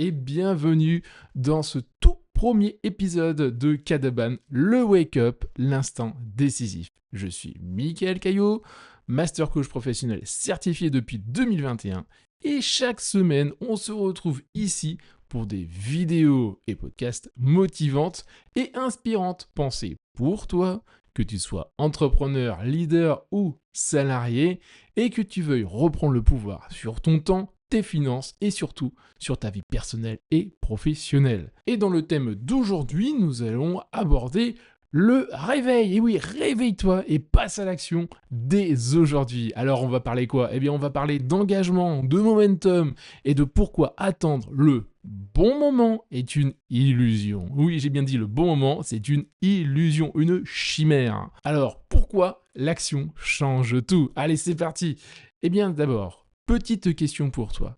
et bienvenue dans ce tout premier épisode de Kadaban, le Wake Up, l'instant décisif. Je suis Mickaël Caillot, master coach professionnel certifié depuis 2021 et chaque semaine on se retrouve ici pour des vidéos et podcasts motivantes et inspirantes pensées pour toi, que tu sois entrepreneur, leader ou salarié et que tu veuilles reprendre le pouvoir sur ton temps, tes finances et surtout sur ta vie personnelle et professionnelle. Et dans le thème d'aujourd'hui, nous allons aborder le réveil. Et oui, réveille-toi et passe à l'action dès aujourd'hui. Alors on va parler quoi ? Eh bien on va parler d'engagement, de momentum et de pourquoi attendre le bon moment est une illusion. Oui, j'ai bien dit le bon moment, c'est une illusion, une chimère. Alors pourquoi l'action change tout ? Allez, c'est parti. Eh bien d'abord, petite question pour toi.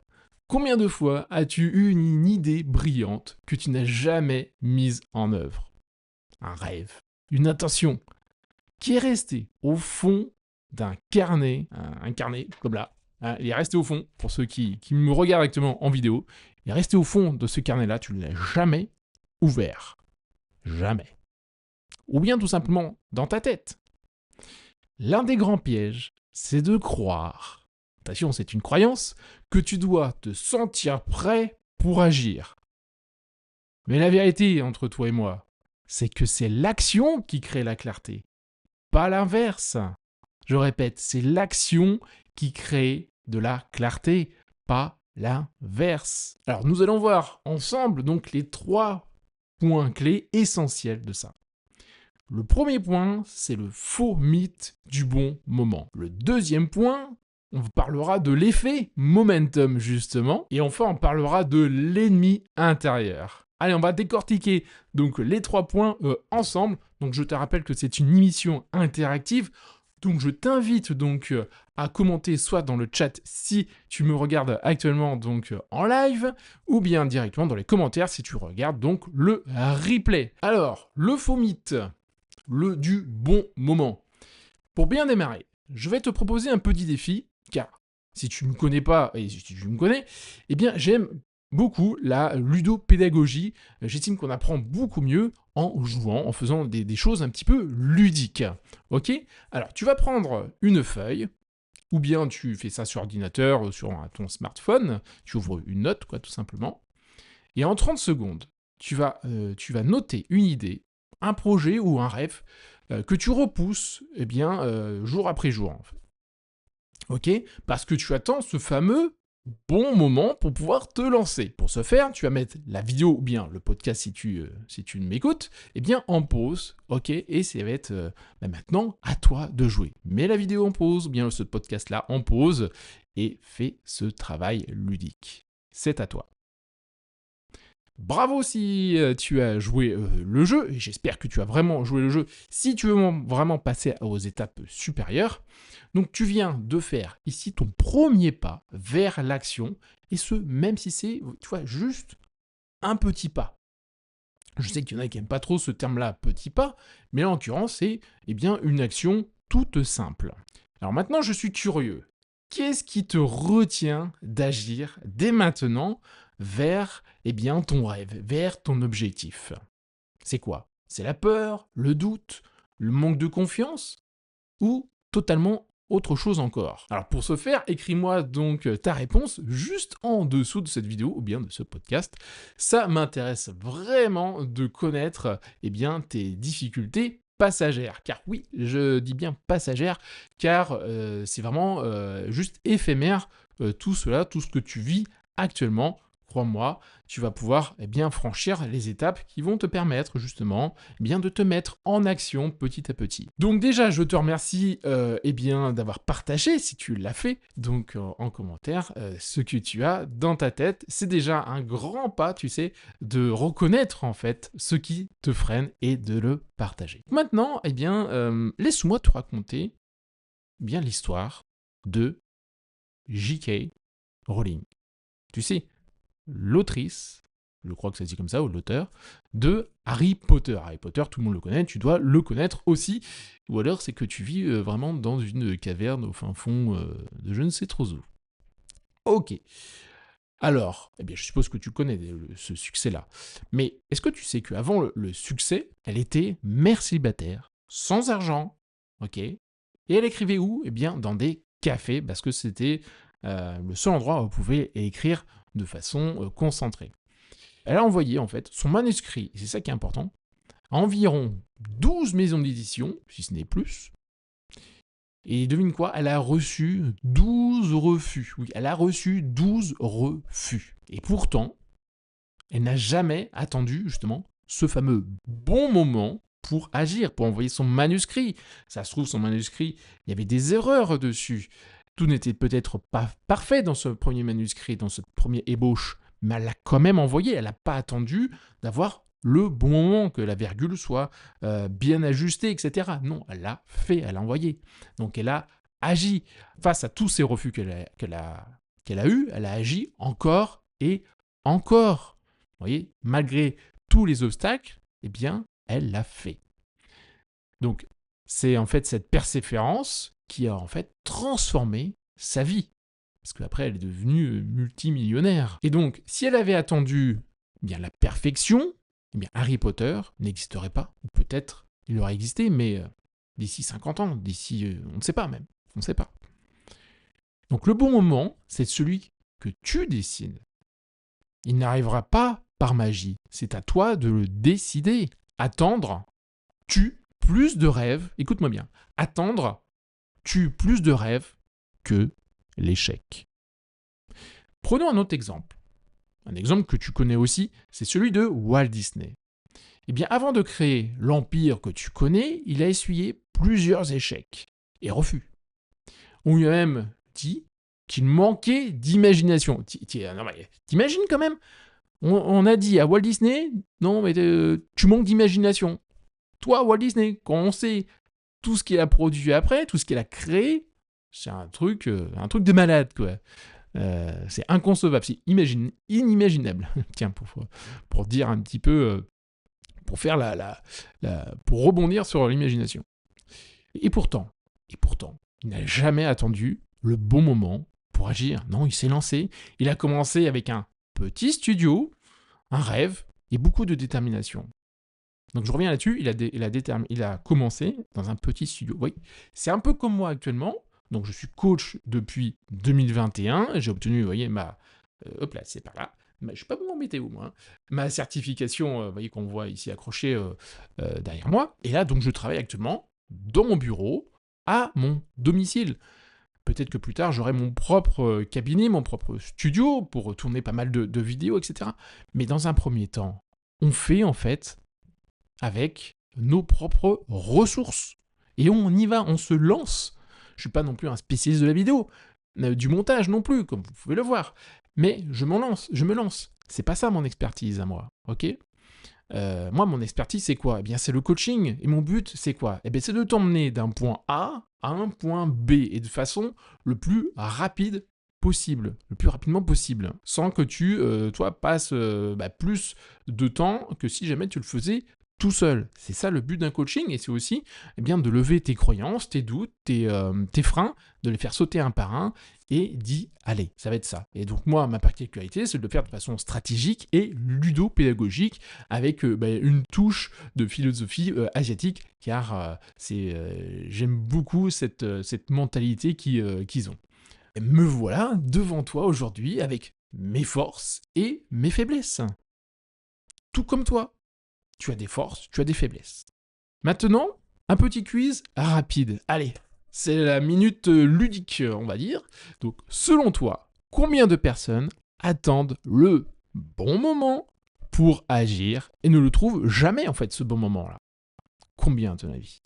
Combien de fois as-tu eu une idée brillante que tu n'as jamais mise en œuvre ? Un rêve, une intention, qui est restée au fond d'un carnet, un carnet comme là. Il est resté au fond, pour ceux qui me regardent actuellement en vidéo, il est resté au fond de ce carnet-là, tu ne l'as jamais ouvert. Jamais. Ou bien tout simplement dans ta tête. L'un des grands pièges, c'est de croire, attention, c'est une croyance, que tu dois te sentir prêt pour agir. Mais la vérité entre toi et moi, c'est que c'est l'action qui crée la clarté, pas l'inverse. Je répète, c'est l'action qui crée de la clarté, pas l'inverse. Alors nous allons voir ensemble donc les 3 points clés essentiels de ça. Le premier point, c'est le faux mythe du bon moment. Le deuxième point, on parlera de l'effet momentum justement, et enfin on parlera de l'ennemi intérieur. Allez, on va décortiquer donc les 3 points ensemble. Donc je te rappelle que c'est une émission interactive. Donc je t'invite donc à commenter soit dans le chat si tu me regardes actuellement donc en live, ou bien directement dans les commentaires si tu regardes donc le replay. Alors, le faux mythe, le du bon moment. Pour bien démarrer, je vais te proposer un petit défi, car si tu ne me connais pas, et si tu me connais, eh bien j'aime beaucoup la ludopédagogie. J'estime qu'on apprend beaucoup mieux en jouant, en faisant des choses un petit peu ludiques. Ok ? Alors tu vas prendre une feuille, ou bien tu fais ça sur ordinateur, sur ton smartphone, tu ouvres une note, quoi, tout simplement, et en 30 secondes, tu vas noter une idée, un projet ou un rêve que tu repousses jour après jour, en fait. Ok ? Parce que tu attends ce fameux bon moment pour pouvoir te lancer. Pour ce faire, tu vas mettre la vidéo ou bien le podcast si tu m'écoutes, en pause, ok ? Et ça va être maintenant à toi de jouer. Mets la vidéo en pause ou bien ce podcast-là en pause et fais ce travail ludique. C'est à toi. Bravo si tu as joué le jeu, et j'espère que tu as vraiment joué le jeu, si tu veux vraiment passer aux étapes supérieures. Donc tu viens de faire ici ton premier pas vers l'action, et ce, même si c'est, tu vois, juste un petit pas. Je sais qu'il y en a qui n'aiment pas trop ce terme-là, petit pas, mais en l'occurrence, c'est une action toute simple. Alors maintenant, je suis curieux. Qu'est-ce qui te retient d'agir dès maintenant vers ton rêve, vers ton objectif ? C'est quoi ? C'est la peur, le doute, le manque de confiance ou totalement autre chose encore ? Alors pour ce faire, écris-moi donc ta réponse juste en dessous de cette vidéo ou bien de ce podcast. Ça m'intéresse vraiment de connaître tes difficultés passagères. Car oui, je dis bien passagères, car c'est vraiment juste éphémère tout cela, tout ce que tu vis actuellement. Crois-moi, tu vas pouvoir franchir les étapes qui vont te permettre justement de te mettre en action petit à petit. Donc déjà, je te remercie d'avoir partagé, si tu l'as fait, donc en commentaire, ce que tu as dans ta tête. C'est déjà un grand pas, tu sais, de reconnaître en fait ce qui te freine et de le partager. Maintenant, laisse-moi te raconter l'histoire de J.K. Rowling. Tu sais, l'autrice, je crois que ça se dit comme ça, ou l'auteur, de Harry Potter. Harry Potter, tout le monde le connaît, tu dois le connaître aussi. Ou alors c'est que tu vis vraiment dans une caverne au fin fond de je ne sais trop où. Ok. Alors, eh bien, je suppose que tu connais ce succès-là. Mais est-ce que tu sais qu'avant le succès, elle était mère célibataire, sans argent, ok? Et elle écrivait où? Eh bien, dans des cafés, parce que c'était le seul endroit où elle pouvait écrire de façon concentrée. Elle a envoyé, en fait, son manuscrit, et c'est ça qui est important, à environ 12 maisons d'édition, si ce n'est plus. Et devine quoi? Elle a reçu 12 refus. Oui, elle a reçu 12 refus. Et pourtant, elle n'a jamais attendu, justement, ce fameux bon moment pour agir, pour envoyer son manuscrit. Ça se trouve, son manuscrit, il y avait des erreurs dessus. Tout n'était peut-être pas parfait dans ce premier manuscrit, dans ce premier ébauche, mais elle l'a quand même envoyé. Elle n'a pas attendu d'avoir le bon moment, que la virgule soit bien ajustée, etc. Non, elle l'a fait, elle l'a envoyé. Donc elle a agi. Face à tous ces refus qu'elle a eus, elle a agi encore et encore. Vous voyez, malgré tous les obstacles, eh bien, elle l'a fait. Donc, c'est en fait cette persévérance qui a en fait transformé sa vie. Parce qu'après, elle est devenue multimillionnaire. Et donc, si elle avait attendu eh bien, la perfection, eh bien, Harry Potter n'existerait pas. Ou peut-être il aurait existé, mais d'ici 50 ans, d'ici, on ne sait pas même. On ne sait pas. Donc, le bon moment, c'est celui que tu décides. Il n'arrivera pas par magie. C'est à toi de le décider. Attendre tue plus de rêves. Écoute-moi bien. Attendre tue plus de rêves que l'échec. Prenons un autre exemple. Un exemple que tu connais aussi, c'est celui de Walt Disney. Eh bien, avant de créer l'empire que tu connais, il a essuyé plusieurs échecs et refus. On lui a même dit qu'il manquait d'imagination. T'imagines quand même? On a dit à Walt Disney, non mais tu manques d'imagination. Toi, Walt Disney, quand on sait tout ce qu'il a produit après, tout ce qu'il a créé, c'est un truc de malade, quoi. C'est inconcevable, c'est inimaginable. Tiens, pour dire un petit peu, pour faire pour rebondir sur l'imagination. Et pourtant, il n'a jamais attendu le bon moment pour agir. Non, il s'est lancé. Il a commencé avec un petit studio, un rêve et beaucoup de détermination. Donc je reviens là-dessus, il a commencé dans un petit studio. Oui, c'est un peu comme moi actuellement. Donc je suis coach depuis 2021. J'ai obtenu, vous voyez, hop là, c'est par là. Je suis pas bon en météo, moi. Hein. Ma certification, vous voyez, qu'on voit ici accrochée derrière moi. Et là, donc je travaille actuellement dans mon bureau, à mon domicile. Peut-être que plus tard, j'aurai mon propre cabinet, mon propre studio pour tourner pas mal de vidéos, etc. Mais dans un premier temps, on fait en fait avec nos propres ressources. Et on y va, on se lance. Je ne suis pas non plus un spécialiste de la vidéo, du montage non plus, comme vous pouvez le voir. Mais je me lance. C'est pas ça mon expertise à moi, ok? Moi, mon expertise, c'est quoi? Eh bien, c'est le coaching. Et mon but, c'est quoi? Eh bien, c'est de t'emmener d'un point A à un point B, et de façon le plus rapide possible, le plus rapidement possible, sans que tu, toi, passes plus de temps que si jamais tu le faisais tout seul. C'est ça le but d'un coaching, et c'est aussi bien de lever tes croyances, tes doutes, tes freins, de les faire sauter un par un, et d'y aller. Ça va être ça. Et donc moi, ma particularité, c'est de le faire de façon stratégique et ludo-pédagogique, avec une touche de philosophie asiatique, car j'aime beaucoup cette mentalité qu'ils ont. Et me voilà devant toi aujourd'hui avec mes forces et mes faiblesses. Tout comme toi. Tu as des forces, tu as des faiblesses. Maintenant, un petit quiz rapide. Allez, c'est la minute ludique, on va dire. Donc, selon toi, combien de personnes attendent le bon moment pour agir et ne le trouvent jamais, en fait, ce bon moment-là? Combien, à ton avis?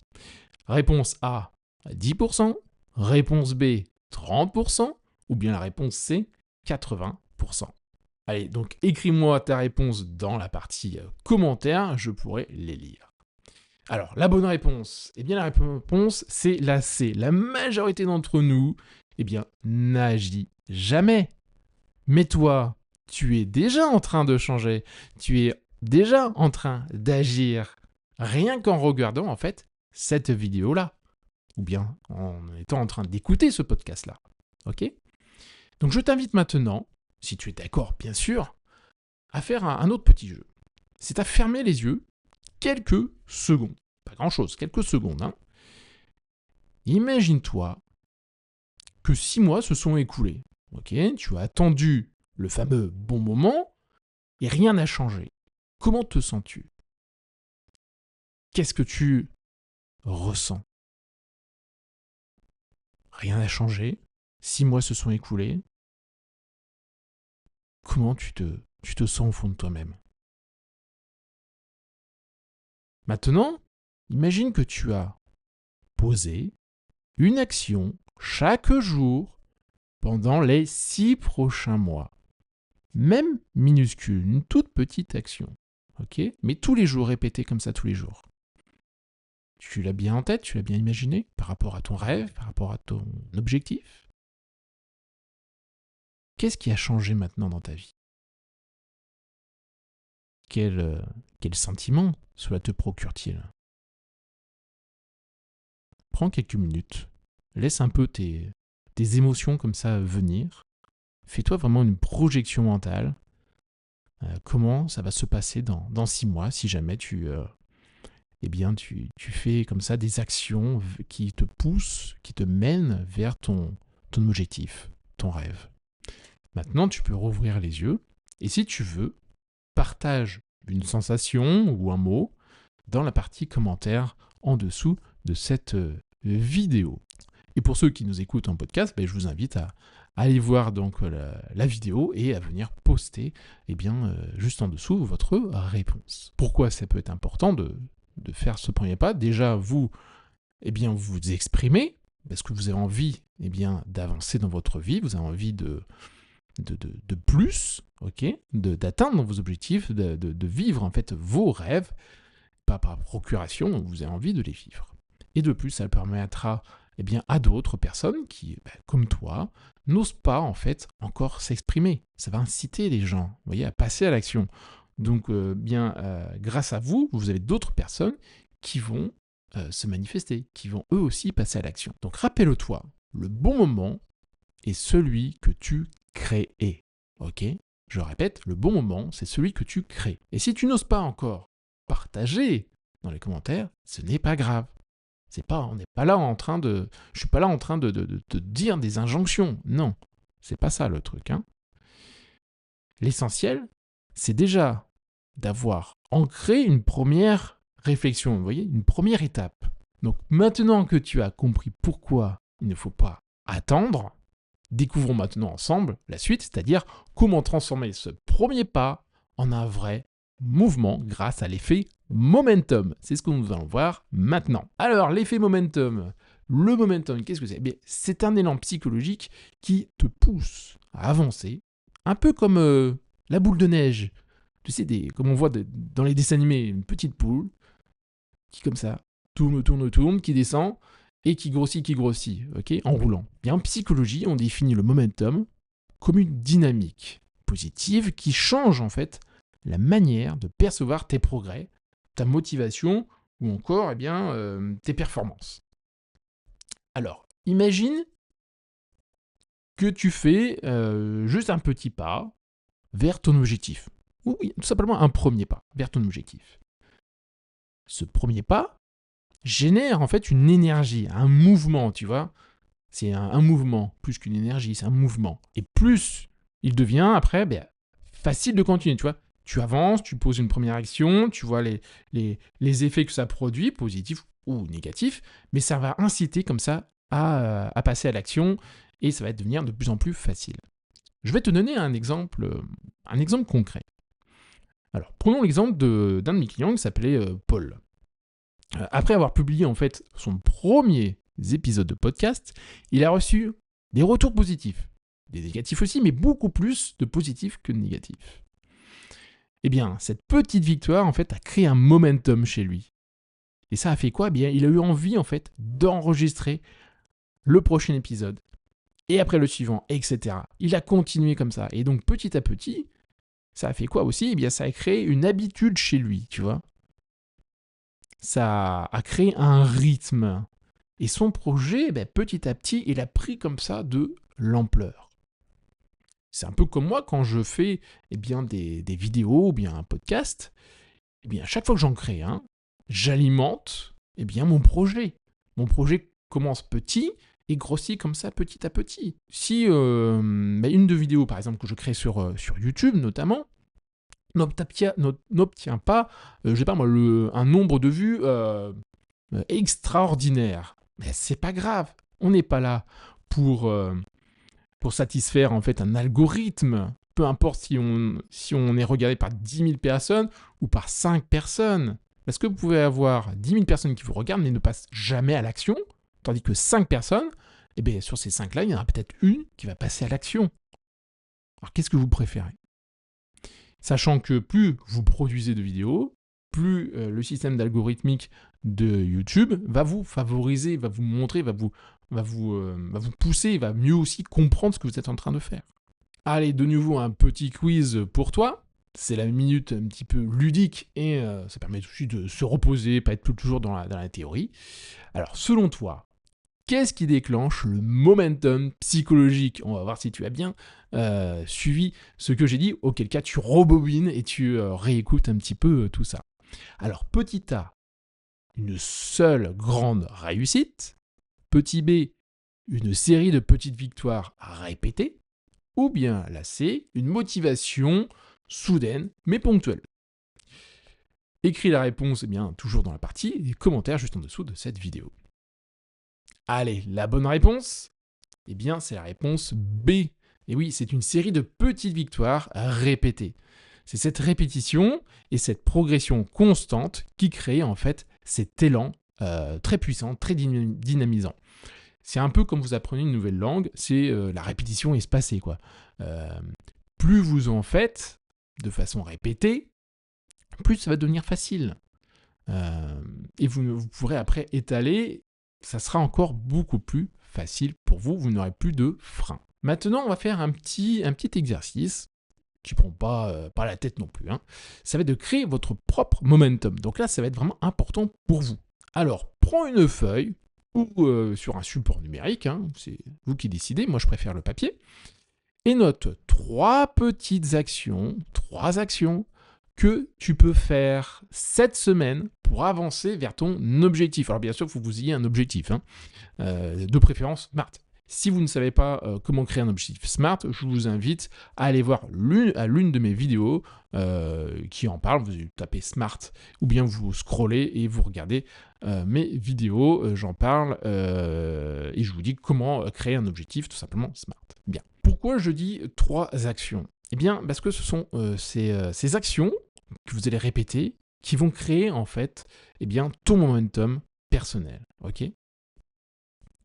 Réponse A, 10%. Réponse B, 30%. Ou bien la réponse C, 80%. Allez, donc écris-moi ta réponse dans la partie commentaires, je pourrai les lire. Alors, la bonne réponse, eh bien la réponse, c'est la C. La majorité d'entre nous, eh bien, n'agit jamais. Mais toi, tu es déjà en train de changer, tu es déjà en train d'agir, rien qu'en regardant, en fait, cette vidéo-là. Ou bien en étant en train d'écouter ce podcast-là. Ok ? Donc, je t'invite maintenant si tu es d'accord bien sûr, à faire un autre petit jeu. C'est à fermer les yeux quelques secondes. Pas grand-chose, quelques secondes. Hein. Imagine-toi que 6 mois se sont écoulés. Ok, tu as attendu le fameux bon moment et rien n'a changé. Comment te sens-tu? Qu'est-ce que tu ressens? Rien n'a changé. 6 mois se sont écoulés. Comment tu te sens au fond de toi-même? Maintenant, imagine que tu as posé une action chaque jour pendant les 6 prochains mois. Même minuscule, une toute petite action. Ok? Mais tous les jours, répétée comme ça tous les jours. Tu l'as bien en tête, tu l'as bien imaginé par rapport à ton rêve, par rapport à ton objectif? Qu'est-ce qui a changé maintenant dans ta vie? Quel sentiment cela te procure-t-il? Prends quelques minutes, laisse un peu tes émotions comme ça venir. Fais-toi vraiment une projection mentale. Comment ça va se passer dans 6 mois si jamais tu fais comme ça des actions qui te poussent, qui te mènent vers ton objectif, ton rêve. Maintenant, tu peux rouvrir les yeux et si tu veux, partage une sensation ou un mot dans la partie commentaire en dessous de cette vidéo. Et pour ceux qui nous écoutent en podcast, je vous invite à aller voir donc la vidéo et à venir poster juste en dessous votre réponse. Pourquoi ça peut être important de faire ce premier pas? Déjà, vous vous exprimez parce que vous avez envie d'avancer dans votre vie, vous avez envie de plus, d'atteindre vos objectifs, de vivre en fait vos rêves, pas par procuration, vous avez envie de les vivre. Et de plus, ça permettra à d'autres personnes qui, comme toi, n'osent pas en fait encore s'exprimer. Ça va inciter les gens, à passer à l'action. Donc, grâce à vous, vous avez d'autres personnes qui vont se manifester, qui vont eux aussi passer à l'action. Donc, rappelle-toi, le bon moment est celui que tu crées. Ok? Je répète, le bon moment, c'est celui que tu crées. Et si tu n'oses pas encore partager dans les commentaires, ce n'est pas grave. Je suis pas là en train de te dire des injonctions. Non, c'est pas ça le truc. Hein. L'essentiel, c'est déjà d'avoir ancré une première réflexion, vous voyez, une première étape. Donc maintenant que tu as compris pourquoi il ne faut pas attendre, découvrons maintenant ensemble la suite, c'est-à-dire comment transformer ce premier pas en un vrai mouvement grâce à l'effet momentum. C'est ce que nous allons voir maintenant. Alors, l'effet momentum. Le momentum, qu'est-ce que c'est? C'est un élan psychologique qui te pousse à avancer, un peu comme la boule de neige. Tu sais, comme on voit dans les dessins animés, une petite poule qui, comme ça, tourne, qui descend et qui grossit, en roulant. Bien, en psychologie, on définit le momentum comme une dynamique positive qui change en fait la manière de percevoir tes progrès, ta motivation ou encore tes performances. Alors, imagine que tu fais juste un petit pas vers ton objectif. Ou oui, tout simplement un premier pas vers ton objectif. Ce premier pas génère en fait une énergie, un mouvement, tu vois. C'est un mouvement, plus qu'une énergie, c'est un mouvement. Et plus il devient après facile de continuer, tu vois. Tu avances, tu poses une première action, tu vois les effets que ça produit, positifs ou négatifs, mais ça va inciter comme ça à passer à l'action et ça va devenir de plus en plus facile. Je vais te donner un exemple concret. Alors, prenons l'exemple d'un de mes clients qui s'appelait Paul. Après avoir publié en fait son premier épisode de podcast, il a reçu des retours positifs. Des négatifs aussi, mais beaucoup plus de positifs que de négatifs. Eh bien, cette petite victoire, en fait, a créé un momentum chez lui. Et ça a fait quoi? Il a eu envie, en fait, d'enregistrer le prochain épisode. Et après le suivant, etc. Il a continué comme ça. Et donc, petit à petit, ça a fait quoi aussi? Ça a créé une habitude chez lui, tu vois. Ça a créé un rythme. Et son projet, petit à petit, il a pris comme ça de l'ampleur. C'est un peu comme moi quand je fais des vidéos ou bien un podcast. À chaque fois que j'en crée un, j'alimente mon projet. Mon projet commence petit et grossit comme ça petit à petit. Si une de vidéos, par exemple, que je crée sur YouTube notamment, n'obtient pas, un nombre de vues extraordinaire, mais c'est pas grave. On n'est pas là pour satisfaire en fait un algorithme. Peu importe si on est regardé par 10 000 personnes ou par 5 personnes. Parce que vous pouvez avoir 10 000 personnes qui vous regardent mais ne passent jamais à l'action, tandis que 5 personnes, sur ces 5-là, il y en aura peut-être une qui va passer à l'action. Alors qu'est-ce que vous préférez ? Sachant que plus vous produisez de vidéos, plus le système d'algorithmique de YouTube va vous favoriser, va vous montrer, va vous pousser, va mieux aussi comprendre ce que vous êtes en train de faire. Allez, de nouveau un petit quiz pour toi. C'est la minute un petit peu ludique et ça permet aussi de se reposer, pas être toujours dans la théorie. Alors, selon toi, qu'est-ce qui déclenche le momentum psychologique ? On va voir si tu as bien suivi ce que j'ai dit, auquel cas tu rebobines et tu réécoutes un petit peu tout ça. Alors, petit A, une seule grande réussite. Petit B, une série de petites victoires à répéter. Ou bien la C, une motivation soudaine mais ponctuelle. Écris la réponse toujours dans la partie des commentaires juste en dessous de cette vidéo. Allez, la bonne réponse, c'est la réponse B. Et oui, c'est une série de petites victoires répétées. C'est cette répétition et cette progression constante qui crée en fait cet élan très puissant, très dynamisant. C'est un peu comme vous apprenez une nouvelle langue, c'est la répétition espacée, quoi. Plus vous en faites de façon répétée, plus ça va devenir facile. Et vous pourrez après étaler, ça sera encore beaucoup plus facile pour vous, vous n'aurez plus de frein. Maintenant, on va faire un petit exercice qui ne prend pas la tête non plus. Ça va être de créer votre propre momentum. Donc là, ça va être vraiment important pour vous. Alors, prends une feuille ou sur un support numérique, c'est vous qui décidez, moi je préfère le papier, et note 3 actions que tu peux faire cette semaine pour avancer vers ton objectif. Alors bien sûr, il faut que vous ayez un objectif, de préférence SMART. Si vous ne savez pas comment créer un objectif SMART, je vous invite à aller voir l'une de mes vidéos qui en parle. Vous tapez SMART ou bien vous scrollez et vous regardez mes vidéos, j'en parle et je vous dis comment créer un objectif tout simplement SMART. Bien. Pourquoi je dis 3 actions ? Parce que ce sont ces actions que vous allez répéter qui vont créer en fait ton momentum personnel. Ok ?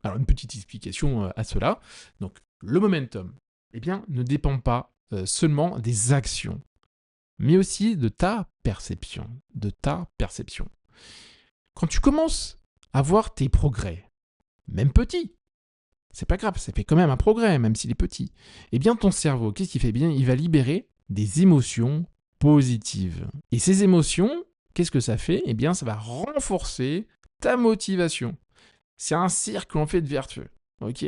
Alors, une petite explication à cela. Donc, le momentum, ne dépend pas seulement des actions, mais aussi de ta perception. Quand tu commences à voir tes progrès, même petits, c'est pas grave, ça fait quand même un progrès, même s'il est petit. Ton cerveau, qu'est-ce qu'il fait ? Il va libérer des émotions positives. Et ces émotions, qu'est-ce que ça fait ? Ça va renforcer ta motivation. C'est un cercle en fait vertueux, ok ?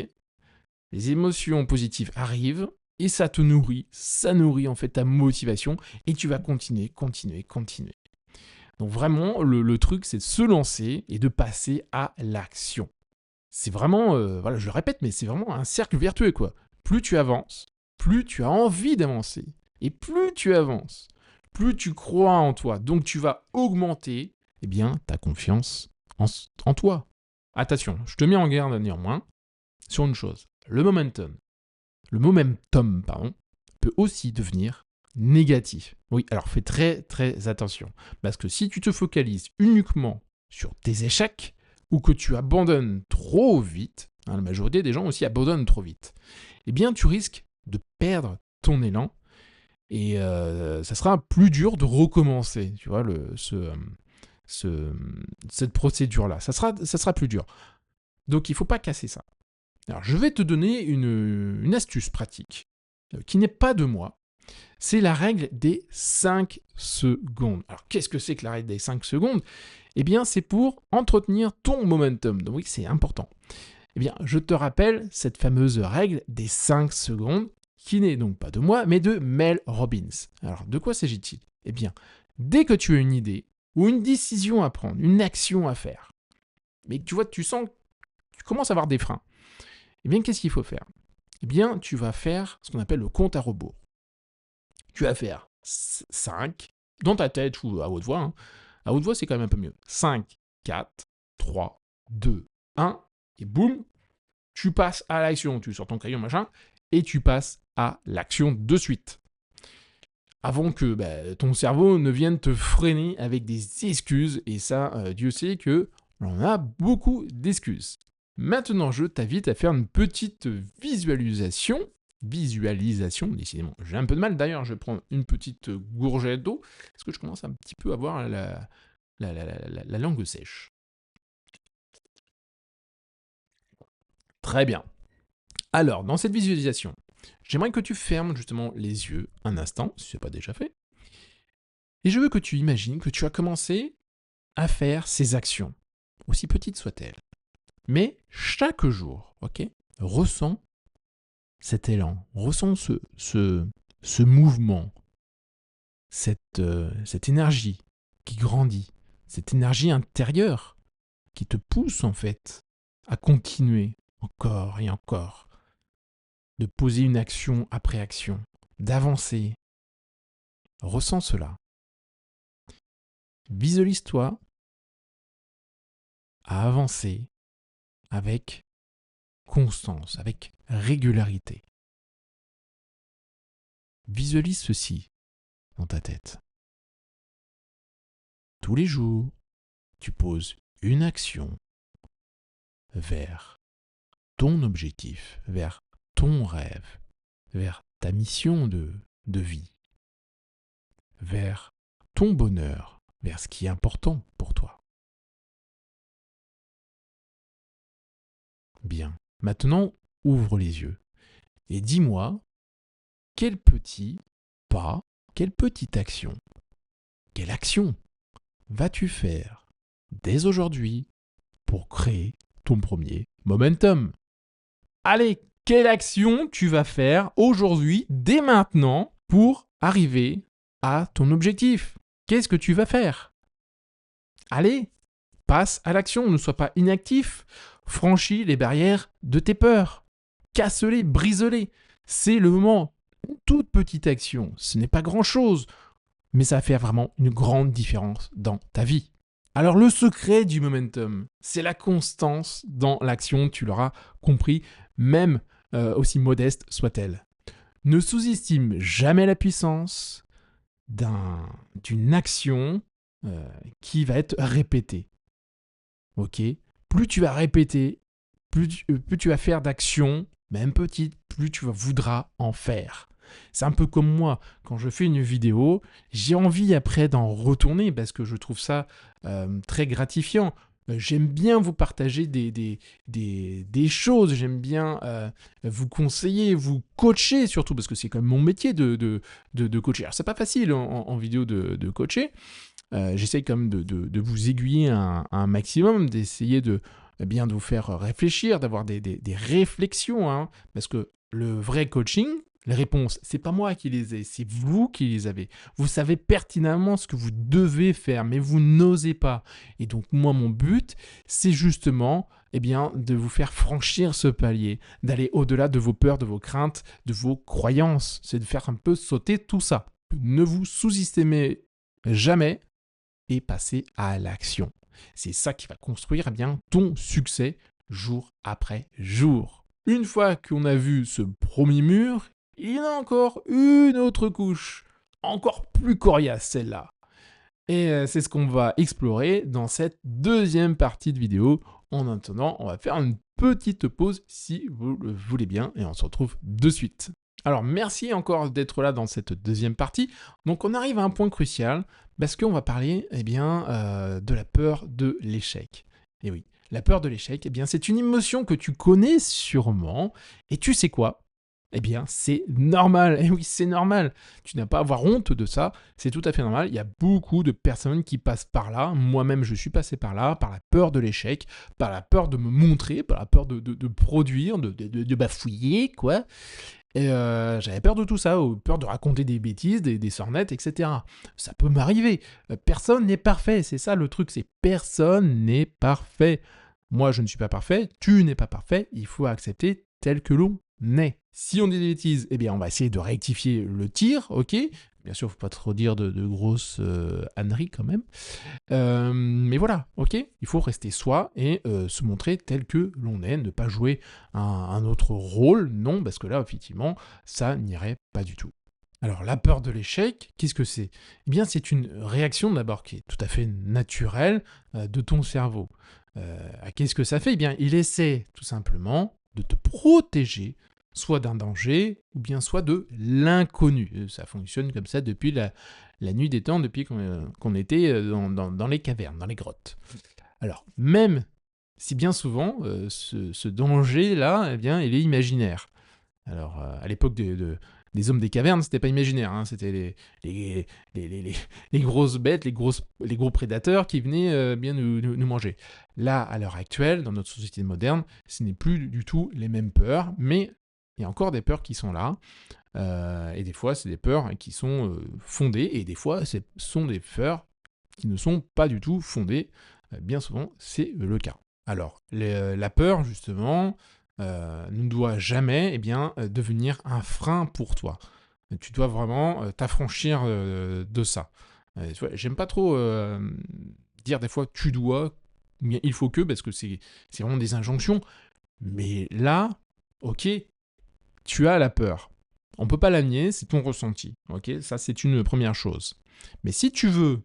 Les émotions positives arrivent et ça te nourrit, ça nourrit en fait ta motivation et tu vas continuer. Donc vraiment, le truc, c'est de se lancer et de passer à l'action. C'est vraiment, je le répète, mais c'est vraiment un cercle vertueux, quoi. Plus tu avances, plus tu as envie d'avancer. Et plus tu avances, plus tu crois en toi. Donc tu vas augmenter ta confiance en toi. Attention, je te mets en garde néanmoins sur une chose. Le momentum, peut aussi devenir négatif. Oui, alors fais très très attention. Parce que si tu te focalises uniquement sur tes échecs ou que tu abandonnes trop vite, la majorité des gens aussi abandonnent trop vite, tu risques de perdre ton élan et ça sera plus dur de recommencer. Tu vois, cette procédure-là. Ça sera plus dur. Donc, il ne faut pas casser ça. Alors, je vais te donner une astuce pratique qui n'est pas de moi. C'est la règle des 5 secondes. Alors, qu'est-ce que c'est que la règle des 5 secondes ? C'est pour entretenir ton momentum. Donc, oui, c'est important. Je te rappelle cette fameuse règle des 5 secondes qui n'est donc pas de moi, mais de Mel Robbins. Alors, de quoi s'agit-il? Eh bien, dès que tu as une idée ou une décision à prendre, une action à faire, mais que tu vois, tu sens que tu commences à avoir des freins, eh bien, qu'est-ce qu'il faut faire? Eh bien, tu vas faire ce qu'on appelle le compte à rebours. Tu vas faire 5, dans ta tête ou à haute voix. À haute voix, c'est quand même un peu mieux. 5, 4, 3, 2, 1, et boum, tu passes à l'action. Tu sors ton crayon, machin, et tu passes à l'action de suite. Avant que ton cerveau ne vienne te freiner avec des excuses, et ça, Dieu sait que l'on a beaucoup d'excuses. Maintenant, je t'invite à faire une petite visualisation, décidément, j'ai un peu de mal d'ailleurs, je vais prendre une petite gorgée d'eau, parce que je commence un petit peu à avoir la langue sèche. Très bien. Alors, dans cette visualisation, j'aimerais que tu fermes justement les yeux un instant, si ce n'est pas déjà fait, et je veux que tu imagines que tu as commencé à faire ces actions, aussi petites soient-elles. Mais chaque jour, ok, ressens cet élan, ressens ce mouvement, cette énergie qui grandit, cette énergie intérieure qui te pousse en fait à continuer encore et encore, de poser une action après action, d'avancer. Ressens cela. Visualise-toi à avancer avec constance, avec régularité. Visualise ceci dans ta tête. Tous les jours, tu poses une action vers ton objectif, vers ton rêve, vers ta mission de vie, vers ton bonheur, vers ce qui est important pour toi. Bien. Maintenant, ouvre les yeux et dis-moi quel petit pas, quelle petite action, quelle action vas-tu faire dès aujourd'hui pour créer ton premier momentum? Allez, quelle action tu vas faire aujourd'hui, dès maintenant, pour arriver à ton objectif? Qu'est-ce que tu vas faire? Allez, passe à l'action, ne sois pas inactif. Franchis les barrières de tes peurs. Casse-les, brise-les. C'est le moment. Une toute petite action, ce n'est pas grand-chose, mais ça va faire vraiment une grande différence dans ta vie. Alors le secret du momentum, c'est la constance dans l'action, tu l'auras compris, même aussi modeste soit-elle. Ne sous-estime jamais la puissance d'une action qui va être répétée. Ok? Plus tu vas répéter, plus tu vas faire d'actions, même petites, plus tu voudras en faire. C'est un peu comme moi, quand je fais une vidéo, j'ai envie après d'en retourner parce que je trouve ça très gratifiant. J'aime bien vous partager des choses, j'aime bien vous conseiller, vous coacher surtout, parce que c'est quand même mon métier de coacher. Alors c'est pas facile en vidéo de coacher, j'essaye quand même de vous aiguiller un maximum, d'essayer de vous faire réfléchir, d'avoir des réflexions, hein, parce que le vrai coaching, les réponses, c'est pas moi qui les ai, c'est vous qui les avez. Vous savez pertinemment ce que vous devez faire, mais vous n'osez pas. Et donc moi, mon but, c'est justement de vous faire franchir ce palier, d'aller au-delà de vos peurs, de vos craintes, de vos croyances. C'est de faire un peu sauter tout ça. Ne vous sous-estimez jamais et passez à l'action. C'est ça qui va construire ton succès jour après jour. Une fois qu'on a vu ce premier mur, il y en a encore une autre couche, encore plus coriace celle-là. Et c'est ce qu'on va explorer dans cette deuxième partie de vidéo. En attendant, on va faire une petite pause si vous le voulez bien et on se retrouve de suite. Alors merci encore d'être là dans cette deuxième partie. Donc on arrive à un point crucial parce qu'on va parler de la peur de l'échec. Et oui, la peur de l'échec, c'est une émotion que tu connais sûrement. Et tu sais quoi ? C'est normal. Et oui, c'est normal. Tu n'as pas à avoir honte de ça. C'est tout à fait normal. Il y a beaucoup de personnes qui passent par là. Moi-même, je suis passé par là, par la peur de l'échec, par la peur de me montrer, par la peur de produire, de bafouiller, quoi. Et j'avais peur de tout ça, peur de raconter des bêtises, des sornettes, etc. Ça peut m'arriver. Personne n'est parfait, c'est ça le truc, c'est personne n'est parfait. Moi, je ne suis pas parfait, tu n'es pas parfait, il faut accepter tel que l'on est. Si on dit des bêtises, eh bien, on va essayer de rectifier le tir, ok. Bien sûr, il ne faut pas trop dire de grosses âneries quand même. Mais voilà, ok. Il faut rester soi et se montrer tel que l'on est, ne pas jouer un autre rôle, non, parce que là, effectivement, ça n'irait pas du tout. Alors, la peur de l'échec, qu'est-ce que c'est? Eh bien, c'est une réaction d'abord qui est tout à fait naturelle de ton cerveau. Qu'est-ce que ça fait? Eh bien, il essaie tout simplement de te protéger, soit d'un danger, ou bien soit de l'inconnu. Ça fonctionne comme ça depuis la nuit des temps, depuis qu'on était dans les cavernes, dans les grottes. Alors, même si bien souvent, ce danger-là, eh bien, il est imaginaire. Alors, à l'époque des hommes des cavernes, c'était pas imaginaire, hein, c'était les grosses bêtes, les gros prédateurs qui venaient bien nous manger. Là, à l'heure actuelle, dans notre société moderne, ce n'est plus du tout les mêmes peurs, mais il y a encore des peurs qui sont là, et des fois, c'est des peurs qui sont fondées, et des fois, ce sont des peurs qui ne sont pas du tout fondées. Bien souvent, c'est le cas. Alors, la peur, justement, ne doit jamais devenir un frein pour toi. Tu dois vraiment t'affranchir de ça. Tu vois, j'aime pas trop dire des fois tu dois, mais il faut que, parce que c'est vraiment des injonctions. Mais là, ok, tu as la peur. On peut pas la nier, c'est ton ressenti. Ok, ça c'est une première chose. Mais si tu veux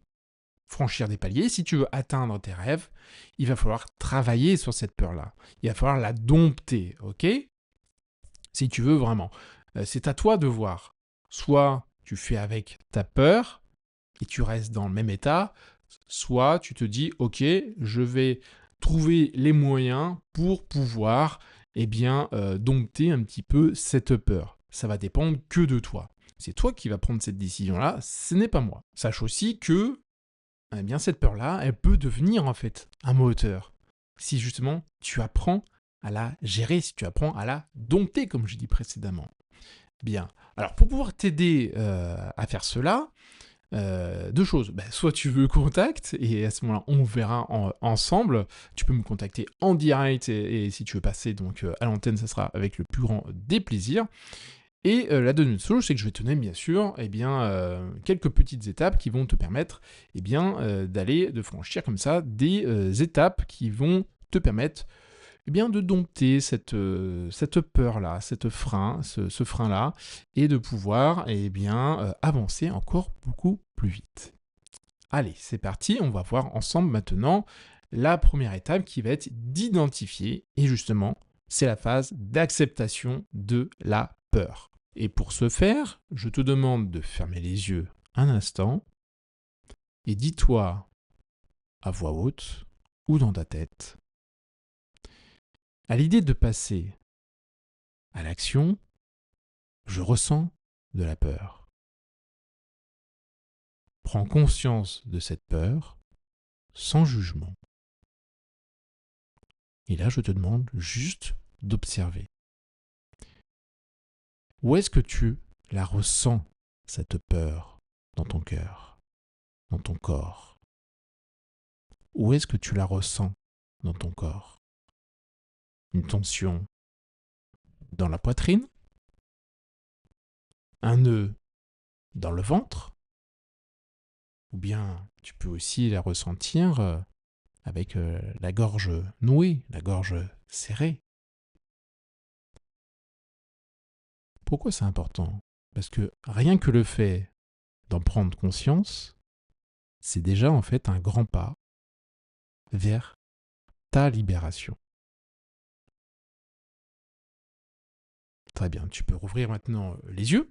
franchir des paliers, si tu veux atteindre tes rêves, il va falloir travailler sur cette peur-là. Il va falloir la dompter, ok? Si tu veux vraiment. C'est à toi de voir. Soit tu fais avec ta peur et tu restes dans le même état, soit tu te dis, ok, je vais trouver les moyens pour pouvoir dompter un petit peu cette peur. Ça va dépendre que de toi. C'est toi qui vas prendre cette décision-là, ce n'est pas moi. Sache aussi que eh bien cette peur-là, elle peut devenir en fait un moteur. Si justement tu apprends à la gérer, si tu apprends à la dompter, comme je dis précédemment. Bien. Alors pour pouvoir t'aider à faire cela, deux choses. Ben, soit tu veux contact, et à ce moment-là, on verra ensemble. Tu peux me contacter en direct, et si tu veux passer donc à l'antenne, ça sera avec le plus grand des plaisirs. Et la deuxième chose, c'est que je vais te donner bien sûr quelques petites étapes qui vont te permettre de franchir comme ça des étapes qui vont te permettre de dompter cette peur-là, ce frein-là, et de pouvoir avancer encore beaucoup plus vite. Allez, c'est parti, on va voir ensemble maintenant la première étape qui va être d'identifier, et justement, c'est la phase d'acceptation de la peur. Et pour ce faire, je te demande de fermer les yeux un instant et dis-toi à voix haute ou dans ta tête, à l'idée de passer à l'action, je ressens de la peur. Prends conscience de cette peur sans jugement. Et là, je te demande juste d'observer. Où est-ce que tu la ressens, cette peur, dans ton cœur, dans ton corps? Où est-ce que tu la ressens dans ton corps? Une tension dans la poitrine? Un nœud dans le ventre? Ou bien tu peux aussi la ressentir avec la gorge nouée, la gorge serrée. Pourquoi c'est important? Parce que rien que le fait d'en prendre conscience, c'est déjà en fait un grand pas vers ta libération. Très bien, tu peux rouvrir maintenant les yeux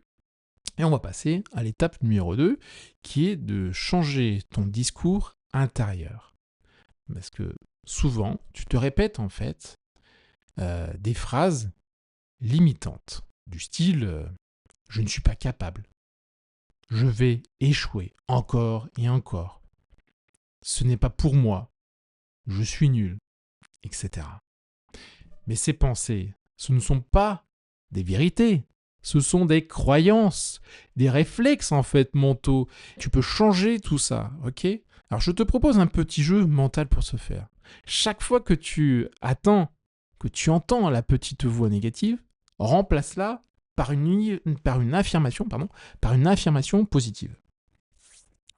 et on va passer à l'étape numéro 2 qui est de changer ton discours intérieur. Parce que souvent, tu te répètes en fait des phrases limitantes du style je ne suis pas capable, je vais échouer encore et encore, ce n'est pas pour moi, je suis nul, etc. Mais ces pensées, ce ne sont pas des vérités, Ce sont des croyances, des réflexes en fait mentaux. Tu peux changer tout ça, ok? Alors je te propose un petit jeu mental pour ce faire. Chaque fois que tu entends la petite voix négative, remplace-la par une affirmation positive.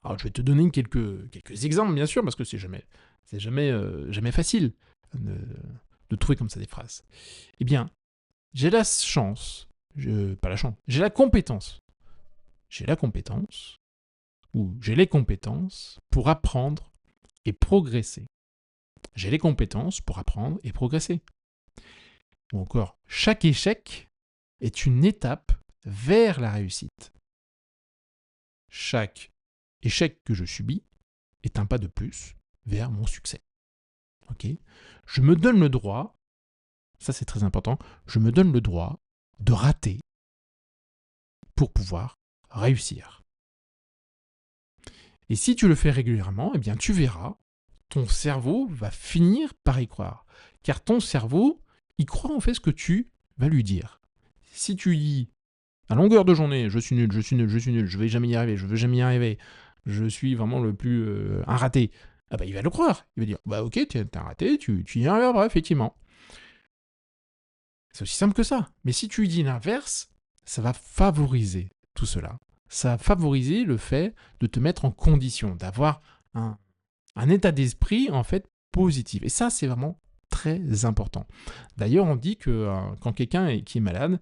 Alors je vais te donner quelques exemples bien sûr parce que c'est jamais facile de trouver comme ça des phrases. Eh bien, j'ai la chance, pas la chance, j'ai la compétence ou j'ai les compétences pour apprendre et progresser. J'ai les compétences pour apprendre et progresser. Ou encore, chaque échec est une étape vers la réussite. Chaque échec que je subis est un pas de plus vers mon succès. Ok ? Je me donne le droit, ça c'est très important, je me donne le droit de rater pour pouvoir réussir. Et si tu le fais régulièrement, eh bien tu verras, ton cerveau va finir par y croire. Car ton cerveau, il croit en fait ce que tu vas lui dire. Si tu dis à longueur de journée, je suis nul, je vais jamais y arriver, je veux jamais y arriver, je suis vraiment le plus un raté, ah bah il va le croire. Il va dire, bah ok, t'es un raté, tu y arriveras effectivement. C'est aussi simple que ça. Mais si tu lui dis l'inverse, ça va favoriser tout cela. Ça va favoriser le fait de te mettre en condition, d'avoir un état d'esprit en fait positif. Et ça, c'est vraiment très important. D'ailleurs, on dit que quand quelqu'un qui est malade,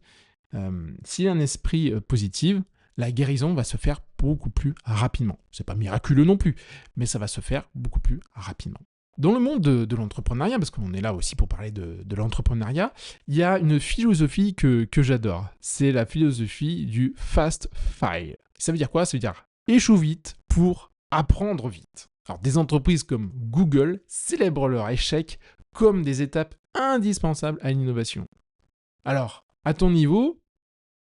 s'il a un esprit positif, la guérison va se faire beaucoup plus rapidement. C'est pas miraculeux non plus, mais ça va se faire beaucoup plus rapidement. Dans le monde de l'entrepreneuriat, parce qu'on est là aussi pour parler de l'entrepreneuriat, il y a une philosophie que j'adore. C'est la philosophie du fast fail. Ça veut dire quoi? Ça veut dire échoue vite pour apprendre vite. Alors, des entreprises comme Google célèbrent leur échec comme des étapes indispensables à l'innovation. Alors, à ton niveau,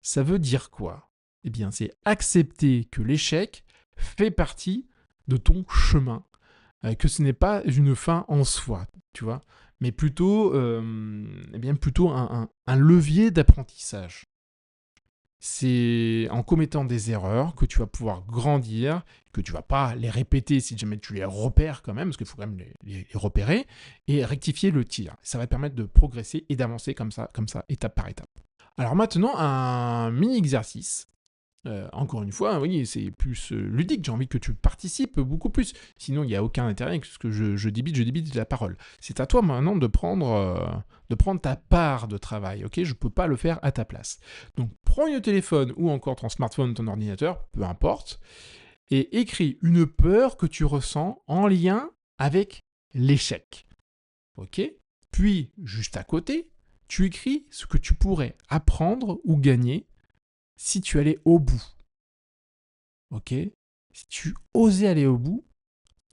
ça veut dire quoi? Eh bien, c'est accepter que l'échec fait partie de ton chemin, que ce n'est pas une fin en soi, tu vois, mais plutôt un levier d'apprentissage. C'est en commettant des erreurs que tu vas pouvoir grandir, que tu vas pas les répéter si jamais tu les repères quand même, parce qu'il faut quand même les repérer, et rectifier le tir. Ça va te permettre de progresser et d'avancer comme ça, étape par étape. Alors maintenant, un mini-exercice. Encore une fois, oui, c'est plus ludique, j'ai envie que tu participes beaucoup plus. Sinon, il n'y a aucun intérêt que ce que je débite la parole. C'est à toi maintenant de prendre ta part de travail, ok? Je ne peux pas le faire à ta place. Donc, prends le téléphone ou encore ton smartphone, ton ordinateur, peu importe, et écris une peur que tu ressens en lien avec l'échec, ok? Puis, juste à côté, tu écris ce que tu pourrais apprendre ou gagner si tu allais au bout. Ok? Si tu osais aller au bout,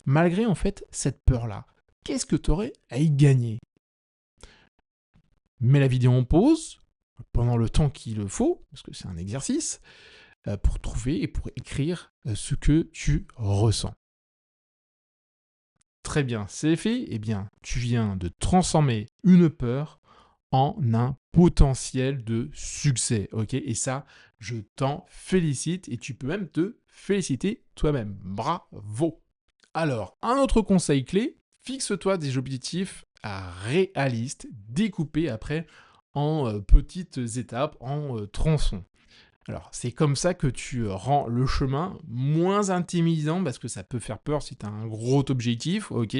malgré en fait cette peur-là, qu'est-ce que tu aurais à y gagner? Mets la vidéo en pause, pendant le temps qu'il le faut, parce que c'est un exercice, pour trouver et pour écrire ce que tu ressens. Très bien, c'est fait. Eh bien, tu viens de transformer une peur en un potentiel de succès, ok? Et ça, je t'en félicite et tu peux même te féliciter toi-même. Bravo! Alors, un autre conseil clé, fixe-toi des objectifs réalistes, découpés après en petites étapes, en tronçons. Alors, c'est comme ça que tu rends le chemin moins intimidant parce que ça peut faire peur si tu as un gros objectif, ok.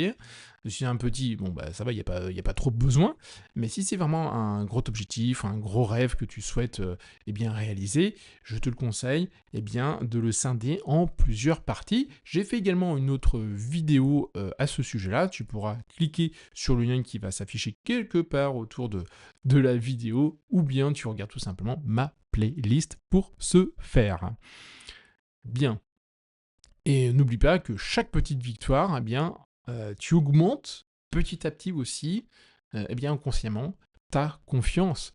Si un petit, bon, bah ça va, il n'y a pas trop besoin. Mais si c'est vraiment un gros objectif, un gros rêve que tu souhaites bien réaliser, je te le conseille de le scinder en plusieurs parties. J'ai fait également une autre vidéo à ce sujet-là. Tu pourras cliquer sur le lien qui va s'afficher quelque part autour de la vidéo ou bien tu regardes tout simplement ma playlist pour ce faire. Bien. Et n'oublie pas que chaque petite victoire, tu augmentes petit à petit aussi, inconsciemment, ta confiance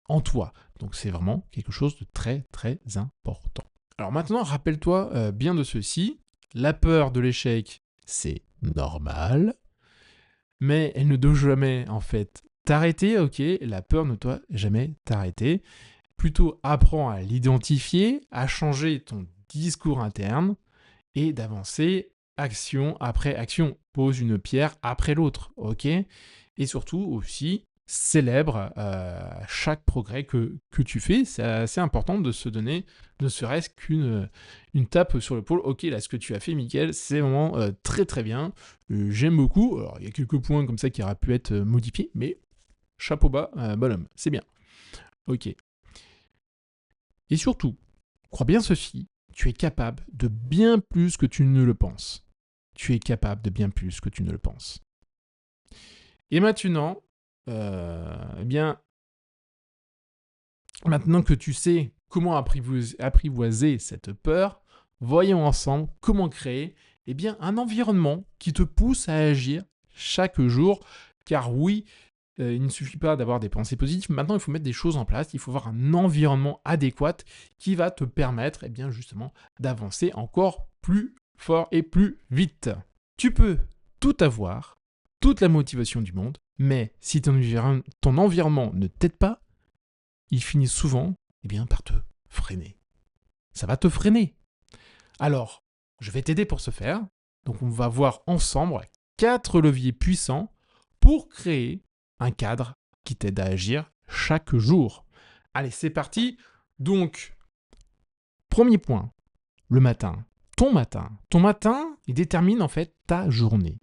en toi. Donc c'est vraiment quelque chose de très très important. Alors maintenant, rappelle-toi bien de ceci. La peur de l'échec, c'est normal, mais elle ne doit jamais en fait t'arrêter, ok? La peur ne doit jamais t'arrêter. plutôt apprends à l'identifier, à changer ton discours interne et d'avancer action après action. Pose une pierre après l'autre, ok? Et surtout aussi, célèbre chaque progrès que tu fais. C'est assez important de se donner ne serait-ce une tape sur l'épaule. Ok, là, ce que tu as fait, Mickaël, c'est vraiment très très bien. J'aime beaucoup. Alors, il y a quelques points comme ça qui auraient pu être modifiés, mais chapeau bas, bonhomme, c'est bien. Ok. Et surtout, crois bien ceci, tu es capable de bien plus que tu ne le penses. Tu es capable de bien plus que tu ne le penses. Et maintenant, eh bien, maintenant que tu sais comment apprivoiser cette peur, voyons ensemble comment créer eh bien, un environnement qui te pousse à agir chaque jour. Car oui, il ne suffit pas d'avoir des pensées positives. Maintenant, il faut mettre des choses en place. Il faut avoir un environnement adéquat qui va te permettre eh bien, justement, d'avancer encore plus fort et plus vite. Tu peux tout avoir, toute la motivation du monde, mais si ton environnement ne t'aide pas, il finit souvent eh bien, par te freiner. Ça va te freiner. Alors, je vais t'aider pour ce faire. Donc, on va voir ensemble 4 leviers puissants pour créer un cadre qui t'aide à agir chaque jour. Allez, c'est parti. Donc, premier point, le matin. Ton matin. Ton matin, il détermine en fait ta journée.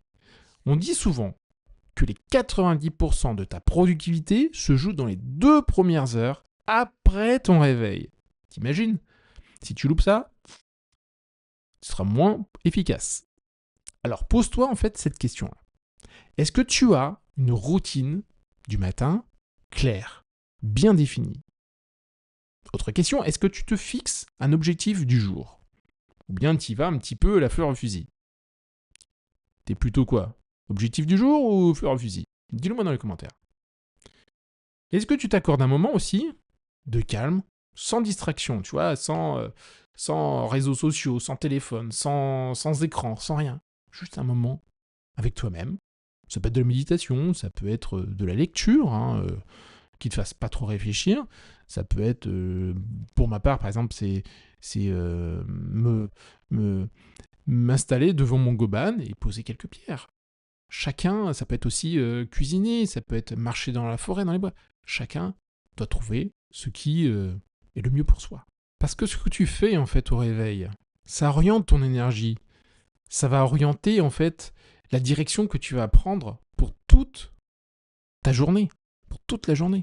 On dit souvent que les 90% de ta productivité se jouent dans les 2 premières heures après ton réveil. T'imagines? Si tu loupes ça, tu seras moins efficace. Alors pose-toi en fait cette question-là. Est-ce que tu as une routine du matin claire, bien définie? Autre question, est-ce que tu te fixes un objectif du jour? Ou bien tu y vas un petit peu la fleur au fusil? T'es plutôt quoi? Objectif du jour ou fleur au fusil? Dis-le moi dans les commentaires. Est-ce que tu t'accordes un moment aussi de calme, sans distraction, tu vois, sans réseaux sociaux, sans téléphone, sans écran, sans rien? Juste un moment avec toi-même. Ça peut être de la méditation, ça peut être de la lecture, qui te fasse pas trop réfléchir. Ça peut être, pour ma part, par exemple, c'est m'installer devant mon goban et poser quelques pierres. Chacun, ça peut être aussi cuisiner, ça peut être marcher dans la forêt, dans les bois. Chacun doit trouver ce qui est le mieux pour soi. Parce que ce que tu fais en fait au réveil, ça oriente ton énergie. Ça va orienter en fait la direction que tu vas prendre pour toute ta journée, pour toute la journée.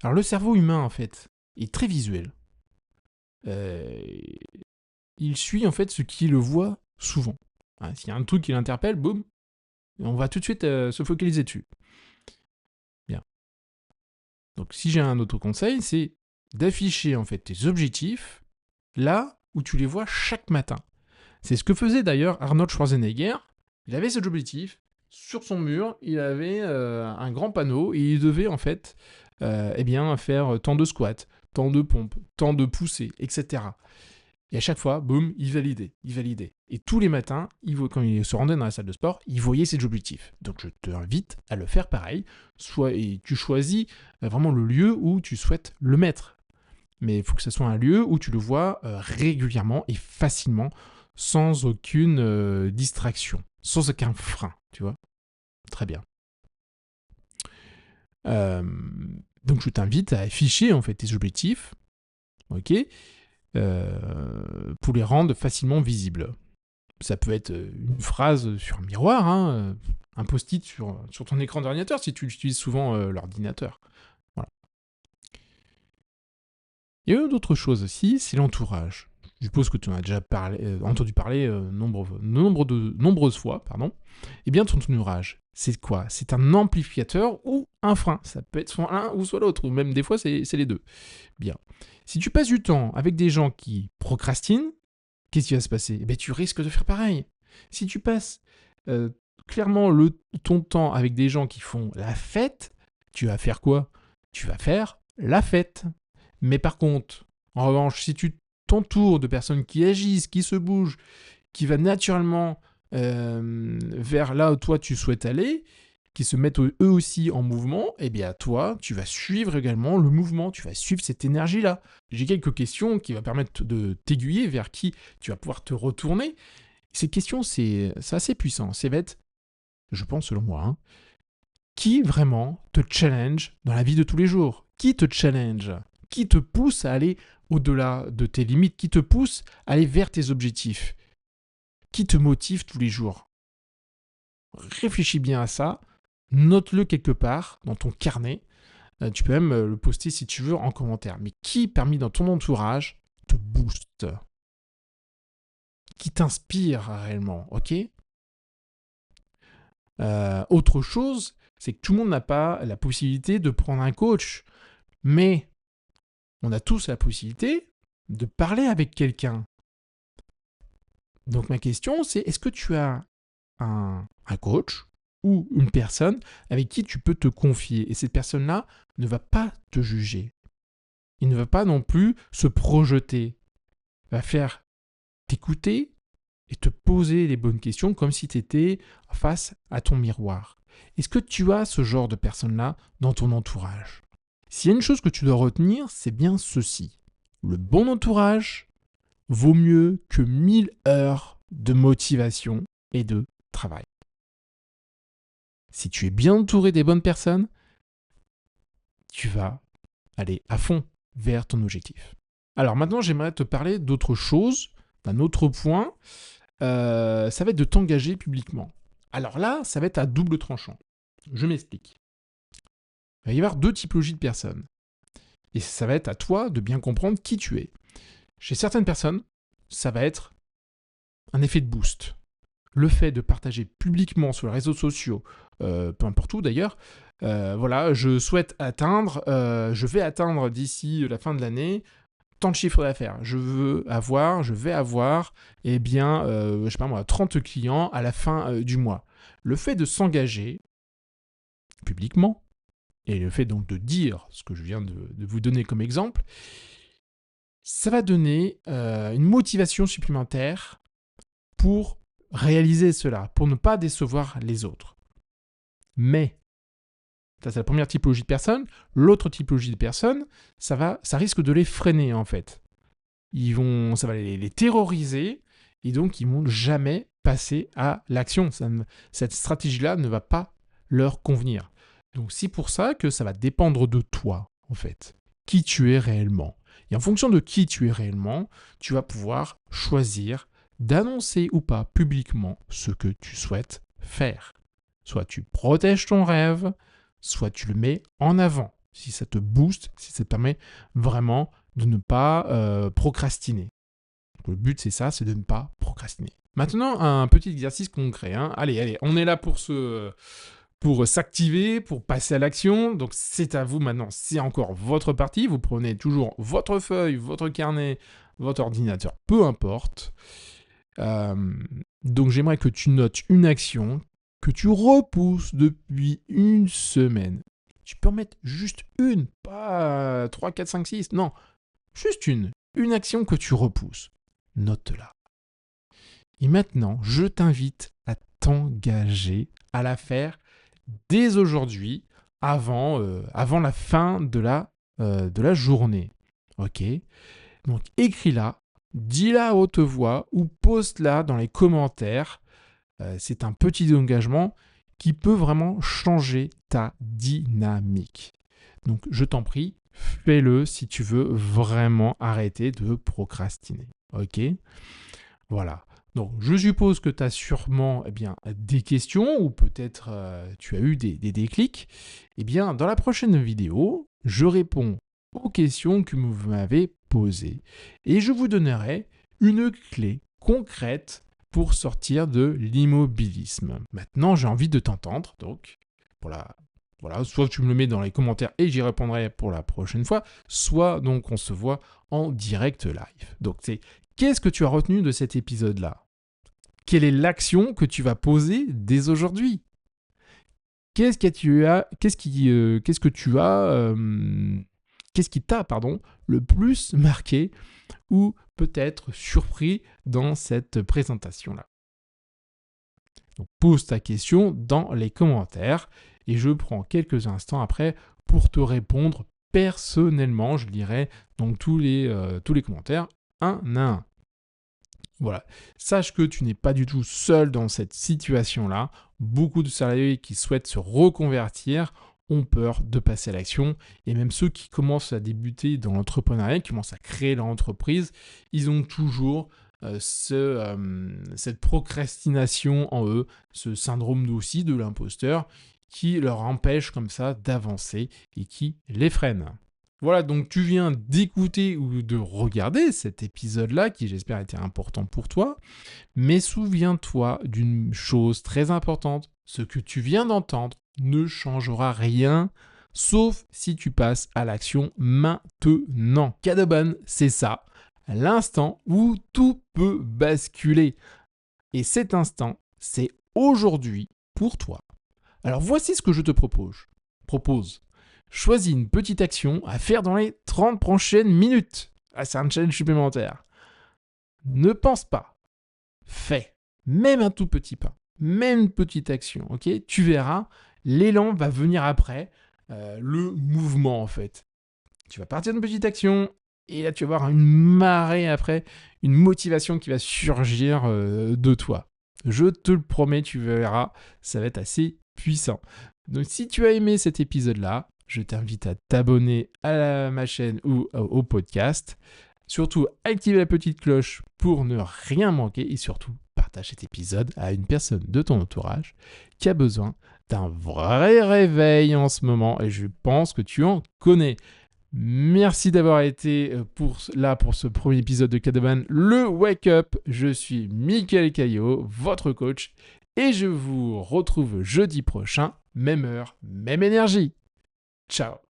Alors le cerveau humain en fait est très visuel. Il suit en fait ce qu'il le voit souvent. S'il y a un truc qui l'interpelle, boum, on va tout de suite se focaliser dessus. Bien. Donc si j'ai un autre conseil, c'est d'afficher en fait tes objectifs là où tu les vois chaque matin. C'est ce que faisait d'ailleurs Arnold Schwarzenegger. Il avait cet objectif. Sur son mur, il avait un grand panneau et il devait en fait faire tant de squats, tant de pompes, tant de poussées, etc. Et à chaque fois, boum, il validait. Et tous les matins, quand il se rendait dans la salle de sport, il voyait ses objectifs. Donc je t'invite à le faire pareil. Et tu choisis vraiment le lieu où tu souhaites le mettre. Mais il faut que ce soit un lieu où tu le vois régulièrement et facilement, sans aucune distraction, sans aucun frein, tu vois. Très bien. Donc je t'invite à afficher en fait tes objectifs, ok, pour les rendre facilement visibles. Ça peut être une phrase sur un miroir, un post-it sur ton écran d'ordinateur si tu utilises souvent l'ordinateur. Voilà. Il y a d'autres choses aussi, c'est l'entourage. Je suppose que tu en as déjà entendu parler nombreuses fois. Eh bien, ton entourage, c'est quoi? C'est un amplificateur ou un frein. Ça peut être soit l'un ou soit l'autre, ou même des fois, c'est les deux. Bien. Si tu passes du temps avec des gens qui procrastinent, qu'est-ce qui va se passer? Eh bien, tu risques de faire pareil. Si tu passes clairement ton temps avec des gens qui font la fête, tu vas faire quoi? Tu vas faire la fête. Mais par contre, en revanche, si tu t'entoures de personnes qui agissent, qui se bougent, qui va naturellement vers là où toi tu souhaites aller, qui se mettent eux aussi en mouvement, eh bien toi, tu vas suivre également le mouvement, tu vas suivre cette énergie-là. J'ai quelques questions qui vont permettre de t'aiguiller vers qui tu vas pouvoir te retourner. Ces questions, c'est assez puissant. C'est bête, je pense selon moi, hein. Qui vraiment te challenge dans la vie de tous les jours? Qui te challenge? Qui te pousse à aller au-delà de tes limites? Qui te pousse à aller vers tes objectifs? Qui te motive tous les jours? Réfléchis bien à ça, note-le quelque part dans ton carnet. Tu peux même le poster si tu veux en commentaire. Mais qui parmi dans ton entourage te booste? Qui t'inspire réellement, ok? Autre chose, c'est que tout le monde n'a pas la possibilité de prendre un coach. Mais on a tous la possibilité de parler avec quelqu'un. Donc ma question, c'est est-ce que tu as un coach ou une personne avec qui tu peux te confier? Et cette personne-là ne va pas te juger. Il ne va pas non plus se projeter. Il va faire t'écouter et te poser les bonnes questions comme si tu étais face à ton miroir. Est-ce que tu as ce genre de personne-là dans ton entourage? S'il y a une chose que tu dois retenir, c'est bien ceci. Le bon entourage vaut mieux que 1000 heures de motivation et de travail. Si tu es bien entouré des bonnes personnes, tu vas aller à fond vers ton objectif. Alors maintenant, j'aimerais te parler d'autre chose, d'un autre point. Ça va être de t'engager publiquement. Alors là, ça va être à double tranchant. Je m'explique. Il va y avoir deux typologies de personnes. Et ça va être à toi de bien comprendre qui tu es. Chez certaines personnes, ça va être un effet de boost. Le fait de partager publiquement sur les réseaux sociaux, peu importe où d'ailleurs, voilà, je vais atteindre d'ici la fin de l'année tant de chiffre d'affaires. Je vais avoir, eh bien, je sais pas moi, 30 clients à la fin du mois. Le fait de s'engager publiquement, et le fait donc de dire ce que je viens de vous donner comme exemple, ça va donner une motivation supplémentaire pour réaliser cela, pour ne pas décevoir les autres. Mais, ça c'est la première typologie de personnes. L'autre typologie de personnes, ça risque de les freiner en fait. Ça va les terroriser et donc ils vont jamais passer à l'action. Cette stratégie-là ne va pas leur convenir. Donc c'est pour ça que ça va dépendre de toi en fait, qui tu es réellement. Et en fonction de qui tu es réellement, tu vas pouvoir choisir d'annoncer ou pas publiquement ce que tu souhaites faire. Soit tu protèges ton rêve, soit tu le mets en avant, si ça te booste, si ça te permet vraiment de ne pas procrastiner. Donc, le but, c'est ça, c'est de ne pas procrastiner. Maintenant, un petit exercice concret. Hein. Allez, on est là pour s'activer, pour passer à l'action. Donc, c'est à vous maintenant, c'est encore votre partie. Vous prenez toujours votre feuille, votre carnet, votre ordinateur, peu importe. Donc, j'aimerais que tu notes une action que tu repousses depuis une semaine. Tu peux en mettre juste une, pas 3, 4, 5, 6, non. Juste une action que tu repousses. Note-la. Et maintenant, je t'invite à t'engager à la faire dès aujourd'hui, avant la fin de la journée. Ok? Donc écris-la, dis-la à haute voix ou poste-la dans les commentaires. C'est un petit engagement qui peut vraiment changer ta dynamique. Donc je t'en prie, fais-le si tu veux vraiment arrêter de procrastiner. Ok? Voilà. Donc je suppose que tu as sûrement des questions ou peut-être tu as eu des déclics. Eh bien, dans la prochaine vidéo, je réponds aux questions que vous m'avez posées et je vous donnerai une clé concrète pour sortir de l'immobilisme. Maintenant, j'ai envie de t'entendre, donc voilà, soit tu me le mets dans les commentaires et j'y répondrai pour la prochaine fois, soit donc on se voit en direct live. Donc qu'est-ce que tu as retenu de cet épisode-là? Quelle est l'action que tu vas poser dès aujourd'hui? Qu'est-ce qui t'a le plus marqué ou peut-être surpris dans cette présentation-là? Donc pose ta question dans les commentaires et je prends quelques instants après pour te répondre personnellement. Je lirai donc tous les commentaires un à un. Voilà. Sache que tu n'es pas du tout seul dans cette situation-là. Beaucoup de salariés qui souhaitent se reconvertir ont peur de passer à l'action. Et même ceux qui commencent à débuter dans l'entrepreneuriat, qui commencent à créer leur entreprise, ils ont toujours cette procrastination en eux, ce syndrome aussi de l'imposteur qui leur empêche comme ça d'avancer et qui les freine. Voilà, donc tu viens d'écouter ou de regarder cet épisode-là qui j'espère était important pour toi, mais souviens-toi d'une chose très importante, ce que tu viens d'entendre ne changera rien sauf si tu passes à l'action maintenant. Kadaban, c'est ça, l'instant où tout peut basculer. Et cet instant, c'est aujourd'hui pour toi. Alors voici ce que je te propose. Choisis une petite action à faire dans les 30 prochaines minutes. Ah, c'est un challenge supplémentaire. Ne pense pas. Fais. Même un tout petit pas. Même une petite action. Ok ? Tu verras, l'élan va venir après. Le mouvement, en fait. Tu vas partir d'une petite action. Et là, tu vas avoir une marée après. Une motivation qui va surgir de toi. Je te le promets, tu verras. Ça va être assez puissant. Donc, si tu as aimé cet épisode-là, je t'invite à t'abonner à ma chaîne ou au podcast. Surtout, active la petite cloche pour ne rien manquer et surtout, partage cet épisode à une personne de ton entourage qui a besoin d'un vrai réveil en ce moment et je pense que tu en connais. Merci d'avoir été là pour ce premier épisode de Kadaban, le Wake Up. Je suis Mickaël Caillot, votre coach et je vous retrouve jeudi prochain, même heure, même énergie. Ciao.